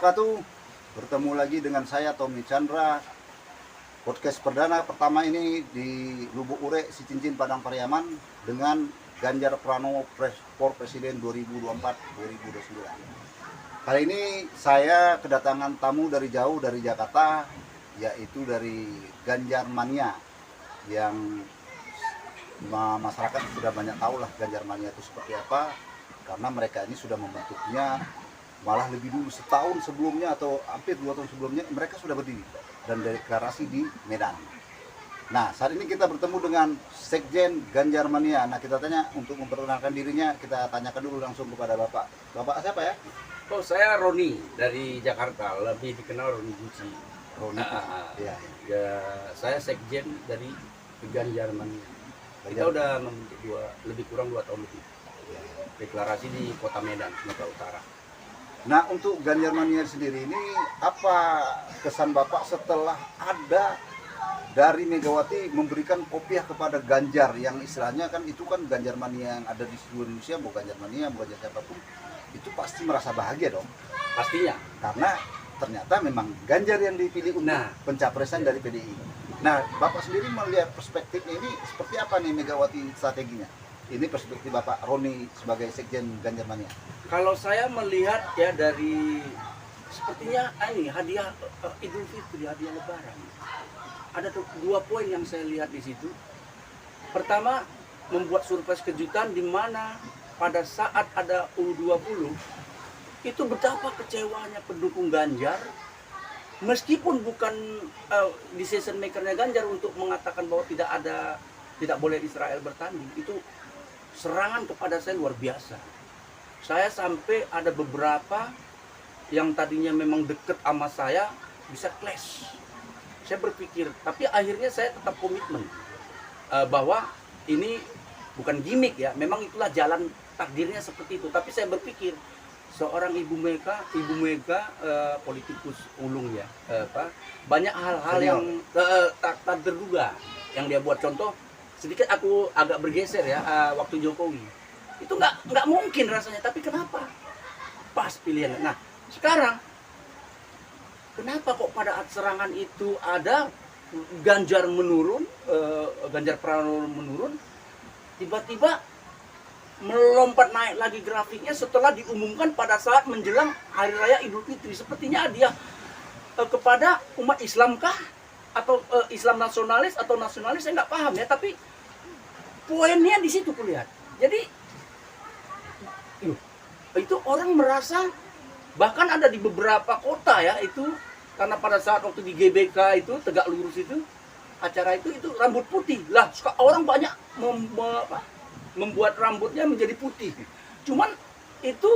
wabarakatuh. Bertemu lagi dengan saya Tommy Chandra. Podcast perdana pertama ini di Lubuk Ure, Sicincin, Padang Pariaman dengan Ganjar Pranowo for Presiden 2024-2029. Kali ini saya kedatangan tamu dari jauh dari Jakarta, yaitu dari Ganjar Mania, yang masyarakat sudah banyak tahu lah Ganjar Mania itu seperti apa, karena mereka ini sudah membentuknya malah lebih dulu, setahun sebelumnya atau hampir 2 tahun sebelumnya mereka sudah berdiri dan deklarasi di Medan. Nah, saat ini kita bertemu dengan Sekjen Ganjar Mania. Nah, kita tanya untuk memperkenalkan dirinya, kita tanyakan dulu langsung kepada Bapak. Bapak siapa ya? Oh, saya Roni dari Jakarta, lebih dikenal Roni Guci. Roni. Ya, saya Sekjen dari Ganjar Mania. Kita udah membentuk lebih kurang 2 tahun lebih. Deklarasi di Kota Medan, Sumatera Utara. Nah, untuk Ganjar Mania sendiri ini, apa kesan Bapak setelah ada dari Megawati memberikan kopiah kepada Ganjar, yang istilahnya kan itu kan Ganjar Mania yang ada di seluruh Indonesia, mau Ganjar Mania, mau Ganjar siapapun, itu pasti merasa bahagia dong. Pastinya. Karena ternyata memang Ganjar yang dipilih untuk pencapresan dari PDI. Nah, Bapak sendiri melihat perspektifnya ini seperti apa nih Megawati strateginya? Ini perspektif Bapak Roni sebagai Sekjen Ganjar Mania. Kalau saya melihat ya dari sepertinya ini hadiah Idul Fitri, hadiah Lebaran. Ada 2 poin yang saya lihat di situ. Pertama, membuat surprise kejutan di mana pada saat ada U20 itu betapa kecewanya pendukung Ganjar, meskipun bukan decision makernya Ganjar untuk mengatakan bahwa tidak boleh Israel bertanding, itu serangan kepada saya luar biasa. Saya sampai ada beberapa yang tadinya memang deket sama saya bisa clash. Saya berpikir, tapi akhirnya saya tetap komitmen bahwa ini bukan gimmick ya, memang itulah jalan takdirnya seperti itu. Tapi saya berpikir seorang Ibu Mega politikus ulung ya, banyak hal-hal yang tak terduga yang dia buat. Contoh sedikit aku agak bergeser ya, waktu Jokowi itu nggak mungkin rasanya, tapi kenapa pas pilihan. Nah, sekarang kenapa kok pada serangan itu ada Ganjar menurun, Ganjar Pranowo menurun, tiba-tiba melompat naik lagi grafiknya setelah diumumkan pada saat menjelang Hari Raya Idul Fitri. Sepertinya dia kepada umat Islam kah? Atau Islam nasionalis atau nasionalis, saya nggak paham ya, tapi poinnya di situ kulihat. Jadi itu orang merasa, bahkan ada di beberapa kota ya, itu karena pada saat waktu di GBK itu Tegak Lurus itu acara itu rambut putih lah, orang banyak membuat rambutnya menjadi putih. Cuman itu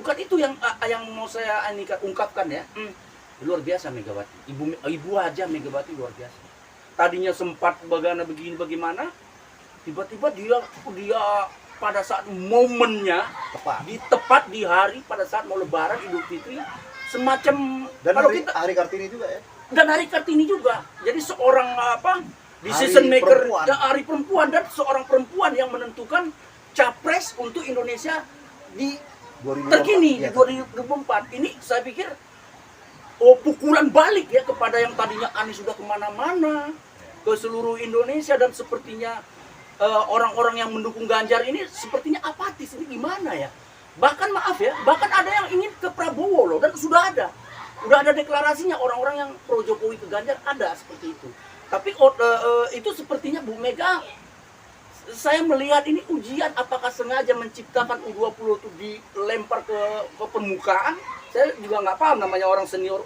bukan itu yang mau saya ungkapkan ya. Luar biasa Megawati, ibu aja Megawati luar biasa. Tadinya sempat bagaimana, tiba-tiba dia pada saat momennya tepat di hari pada saat mau Lebaran Idul Fitri, semacam dan kalau hari Kartini juga ya. Dan hari Kartini juga. Jadi seorang decision maker, hari perempuan, dan seorang perempuan yang menentukan capres untuk Indonesia di 2024, terkini di 2024. Ini saya pikir pukulan balik ya kepada yang tadinya Anies sudah kemana-mana ke seluruh Indonesia, dan sepertinya orang-orang yang mendukung Ganjar ini sepertinya apatis. Ini gimana ya? Bahkan maaf ya, bahkan ada yang ingin ke Prabowo loh, dan udah ada deklarasinya orang-orang yang pro Jokowi ke Ganjar, ada seperti itu. Tapi itu sepertinya Bu Mega, saya melihat ini ujian, apakah sengaja menciptakan U20 itu dilempar ke permukaan. Saya juga nggak paham, namanya orang senior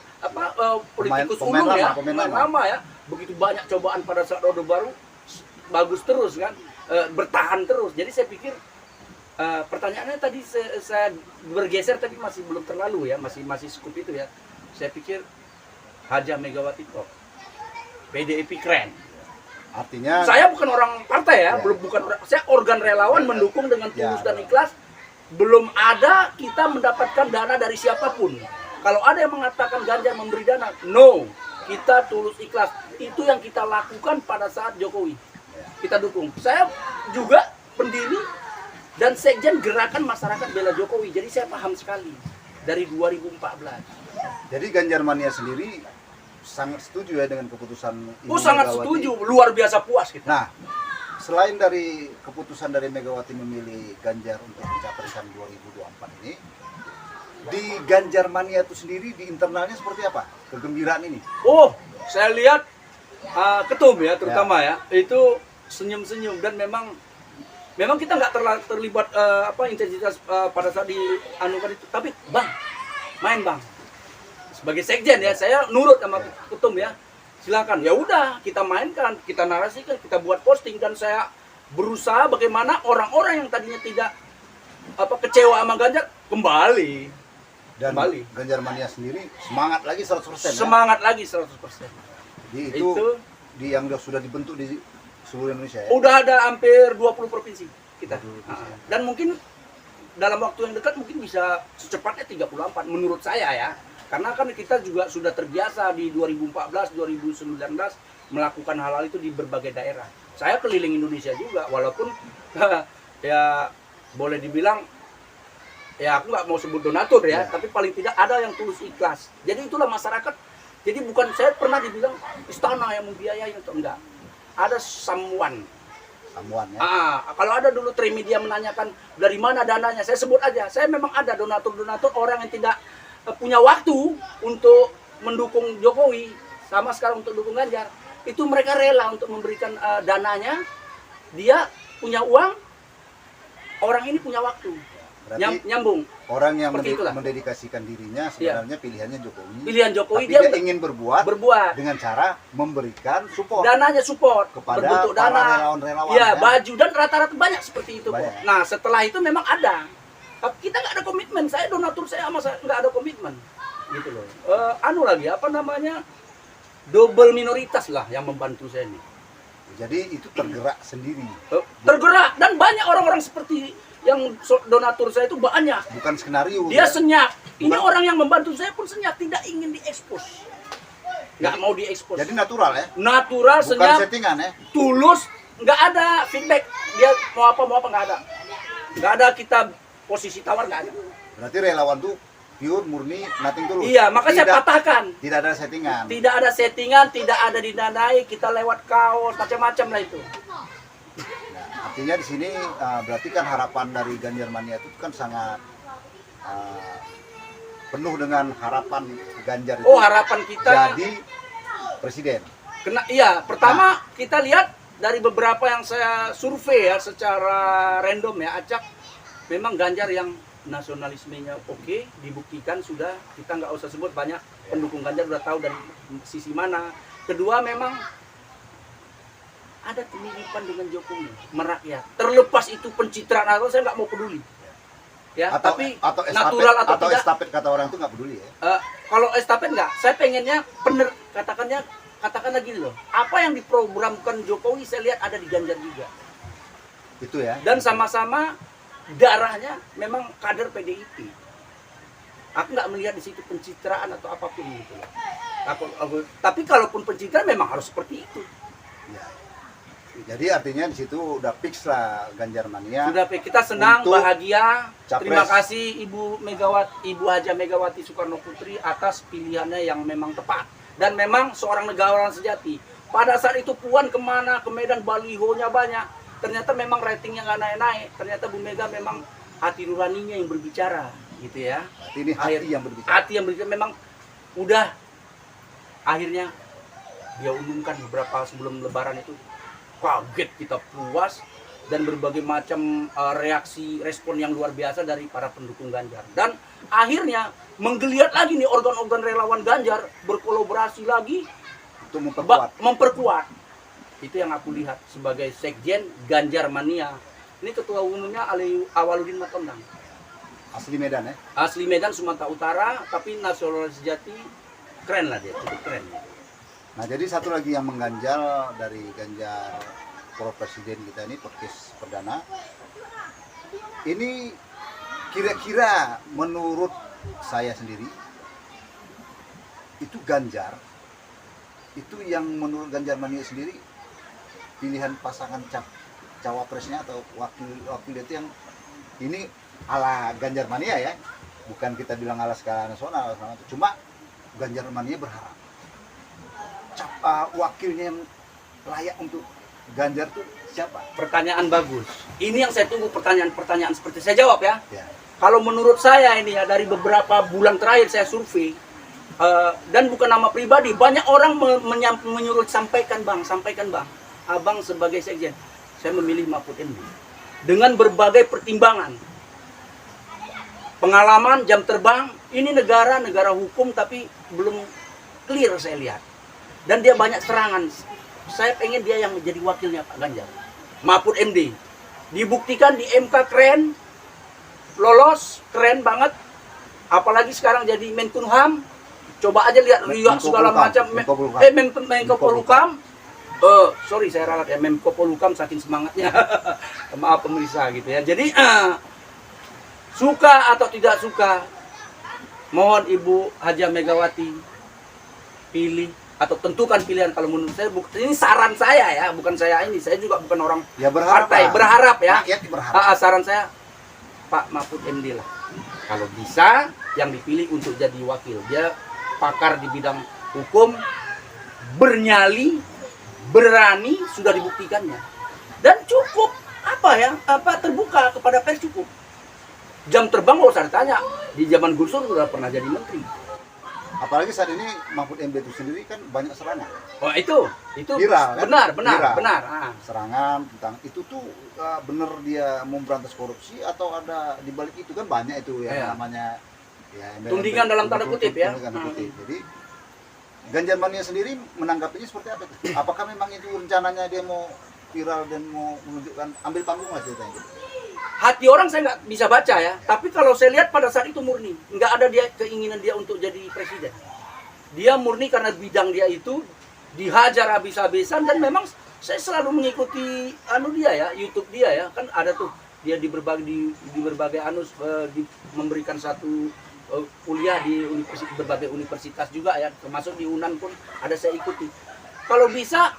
politikus umum ya, pemain lama ya. Begitu banyak cobaan pada saat Orde Baru, bagus terus kan, bertahan terus. Jadi saya pikir pertanyaannya tadi saya bergeser, tapi masih belum terlalu ya, masih skup itu ya. Saya pikir Haja Megawati top, PDIP keren. Artinya saya bukan orang partai ya, saya organ relawan mendukung dengan tulus dan ikhlas. Belum ada kita mendapatkan dana dari siapapun. Kalau ada yang mengatakan Ganjar memberi dana, no, kita tulus ikhlas. Itu yang kita lakukan pada saat Jokowi. Kita dukung. Saya juga pendiri dan sekjen gerakan masyarakat bela Jokowi. Jadi saya paham sekali dari 2014. Jadi Ganjar Mania sendiri sangat setuju ya dengan keputusan Ibu Sangat Megawati. setuju, luar biasa puas kita. Nah, selain dari keputusan dari Megawati memilih Ganjar untuk pencapresan 2024 ini, di Ganjar Mania itu sendiri di internalnya seperti apa kegembiraan ini? Saya lihat ketum ya terutama ya, itu senyum-senyum dan memang kita nggak terlibat intensitas pada saat di anukan itu, tapi main sebagai sekjen ya, saya nurut sama ketum ya, silakan ya udah kita mainkan, kita narasikan, kita buat posting, dan saya berusaha bagaimana orang-orang yang tadinya tidak kecewa sama Ganjar kembali. Dan Ganjar Mania sendiri semangat lagi 100%. Semangat lagi 100%. Jadi itu yang sudah dibentuk di seluruh Indonesia ya? Udah ada hampir 20 provinsi kita. 20 provinsi. Dan mungkin dalam waktu yang dekat mungkin bisa secepatnya 34 menurut saya ya. Karena kan kita juga sudah terbiasa di 2014, 2019 melakukan hal-hal itu di berbagai daerah. Saya keliling Indonesia juga, walaupun ya boleh dibilang ya aku nggak mau sebut donatur ya, tapi paling tidak ada yang tulus ikhlas. Jadi itulah masyarakat. Jadi bukan saya pernah dibilang istana yang membiayai atau enggak. Ada someone ya. Kalau ada dulu Trimedia menanyakan dari mana dananya, saya sebut aja. Saya memang ada donatur-donatur orang yang tidak punya waktu untuk mendukung Jokowi, sama sekarang untuk dukung Ganjar. Itu mereka rela untuk memberikan dananya. Dia punya uang, orang ini punya waktu. Nyambung. Orang yang mendedikasikan dirinya sebenarnya pilihannya Jokowi. Pilihan Jokowi, tapi dia ingin berbuat dengan cara memberikan support. Dananya support kepada berbentuk para dana, relawan-relawan. Ya, baju, dan rata-rata banyak seperti itu kok. Nah, setelah itu memang ada. Tapi kita nggak ada komitmen. Saya donatur, saya sama saya nggak ada komitmen. Gitu loh. Double minoritas lah yang membantu saya ini. Jadi itu tergerak sendiri. Tergerak, dan banyak orang-orang seperti yang donatur saya itu banyak. Bukan skenario. Dia senyap. Ini orang yang membantu saya pun senyap, tidak ingin diekspos. Nggak mau diekspos. Jadi natural ya? Natural, bukan senyap. Bukan settingan ya? Tulus, nggak ada feedback. Dia mau apa nggak ada. Nggak ada kita posisi tawar, nggak ada. Berarti relawan tuh pure, murni, nothing tulus. Iya, maka saya patahkan. Tidak ada settingan. Tidak ada settingan, tidak ada didanai, kita lewat kaos, macam-macam lah itu. Artinya di sini berarti kan harapan dari Ganjar Mania itu kan sangat penuh dengan harapan Ganjar itu. Harapan kita jadi presiden. Pertama kita lihat dari beberapa yang saya survei ya secara random ya, acak, memang Ganjar yang nasionalismenya oke, dibuktikan sudah, kita nggak usah sebut, banyak pendukung Ganjar udah tahu dari sisi mana. Kedua, memang ada kemiripan dengan Jokowi, merakyat. Terlepas itu pencitraan atau saya nggak mau peduli. Ya, tapi estafet, natural atau tidak. Estafet kata orang itu nggak peduli ya. Kalau estafet nggak, saya pengennya katakan lagi loh. Apa yang diprogramkan Jokowi saya lihat ada di Ganjar juga. Itu ya. Dan sama-sama darahnya memang kader PDIP. Aku nggak melihat di situ pencitraan atau apapun gitu. Tapi kalaupun pencitraan memang harus seperti itu. Ya. Jadi artinya di situ udah fix lah Ganjar Mania. Sudah fix. Kita senang, bahagia. Capres. Terima kasih Ibu Haja Megawati Soekarno Putri atas pilihannya yang memang tepat. Dan memang seorang negarawan sejati. Pada saat itu Puan kemana, ke Medan, balihonya banyak. Ternyata memang ratingnya nggak naik-naik. Ternyata Bu Mega memang hati nuraninya yang berbicara, gitu ya. Ini hati yang berbicara. Hati yang berbicara, memang udah akhirnya dia umumkan beberapa sebelum Lebaran itu. Kaget kita, puas, dan berbagai macam reaksi, respon yang luar biasa dari para pendukung Ganjar. Dan akhirnya menggeliat lagi nih organ-organ relawan Ganjar berkolaborasi lagi untuk memperkuat. Itu yang aku lihat sebagai sekjen Ganjar Mania. Ini ketua umumnya Awaludin Matondang. Asli Medan ya? Asli Medan, Sumatera Utara, tapi nasionalis sejati, keren lah dia, cukup keren. Nah, jadi satu lagi yang mengganjal dari Ganjar Pro Presiden kita ini, podcast perdana. Ini kira-kira menurut saya sendiri, itu Ganjar, itu yang menurut Ganjar Mania sendiri, pilihan pasangan cawapresnya atau wakil itu yang ini ala Ganjar Mania ya, bukan kita bilang ala skala nasional, cuma Ganjar Mania berharap wakilnya yang layak untuk Ganjar tuh siapa? Pertanyaan bagus. Ini yang saya tunggu, pertanyaan seperti saya jawab ya. Ya. Kalau menurut saya ini ya, dari beberapa bulan terakhir saya survei, dan bukan nama pribadi, banyak orang menyuruh sampaikan bang, abang sebagai sekjen, saya memilih Mahfud MD dengan berbagai pertimbangan, pengalaman, jam terbang. Ini negara hukum tapi belum clear saya lihat, dan dia banyak serangan. Saya pengen dia yang menjadi wakilnya Pak Ganjar, Mahfud MD. Dibuktikan di MK keren, lolos, keren banget. Apalagi sekarang jadi Menkumham. Coba aja lihat riak segala macam. Menko Polhukam. Sorry saya ralat ya, Menko Polhukam saking semangatnya. Maaf pemirsa gitu ya. Jadi suka atau tidak suka, mohon Ibu Haja Megawati pilih atau tentukan pilihan. Kalau menurut saya, ini saran saya ya, bukan saya ini, saya juga bukan orang Ya berharap partai, berharap ya. Berharap. Saran saya Pak Mahfud MD lah. Kalau bisa yang dipilih untuk jadi wakil, dia pakar di bidang hukum, bernyali, berani, sudah dibuktikannya, dan cukup terbuka kepada pers cukup. Jam terbang nggak usah ditanya, di zaman Gus Dur sudah pernah jadi menteri. Apalagi saat ini Mahfud MD itu sendiri kan banyak serangan. Oh itu viral, kan? benar. Serangan tentang itu tuh bener dia memberantas korupsi atau ada di balik itu kan banyak itu ya, namanya ya, tudingan dalam tanda kutip ya. Jadi Ganjar Mania sendiri menanggapinya seperti apa itu? Apakah memang itu rencananya dia mau viral dan mau menunjukkan ambil panggung lah ceritanya gitu? Hati orang saya nggak bisa baca ya, tapi kalau saya lihat pada saat itu murni, nggak ada dia keinginan dia untuk jadi presiden. Dia murni karena bidang dia itu dihajar habis-habisan, dan memang saya selalu mengikuti dia ya, YouTube dia ya, kan ada tuh dia di berbagai memberikan satu kuliah di berbagai universitas juga ya, termasuk di UNAN pun ada saya ikuti. Kalau bisa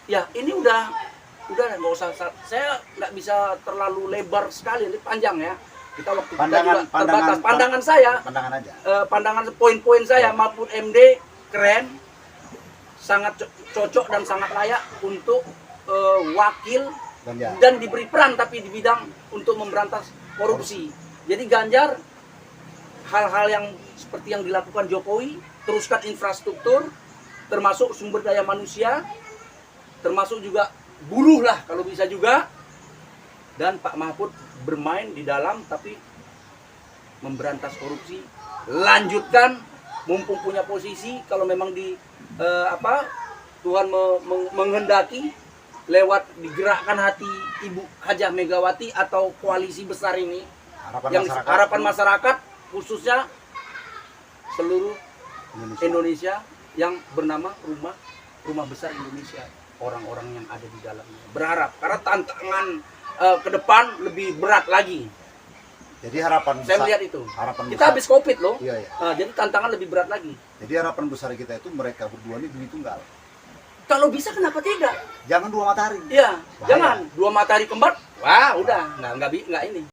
ya ini udah nggak usah, saya nggak bisa terlalu lebar sekali, ini panjang ya. Kita waktu kita juga terbatas. Pandangan saya, pandangan poin-poin saya, Mahfud MD keren, sangat cocok dan sangat layak untuk wakil dan diberi peran tapi di bidang untuk memberantas korupsi. Jadi Ganjar, hal-hal yang seperti yang dilakukan Jokowi, teruskan infrastruktur, termasuk sumber daya manusia, termasuk juga buruh lah kalau bisa juga. Dan Pak Mahfud bermain di dalam tapi memberantas korupsi, lanjutkan mumpung punya posisi. Kalau memang Tuhan menghendaki lewat digerakkan hati Ibu Haja Megawati atau koalisi besar ini, harapan masyarakat khususnya seluruh Indonesia yang bernama rumah besar Indonesia, orang-orang yang ada di dalamnya. Berharap karena tantangan ke depan lebih berat lagi. Jadi harapan saya melihat itu. Kita habis Covid loh. Iya. Jadi tantangan lebih berat lagi. Jadi harapan besar kita itu mereka berdua ini duit tunggal. Kalau bisa kenapa tidak? Jangan dua matahari. Iya, jangan dua matahari kembar. Wah, udah nggak ini.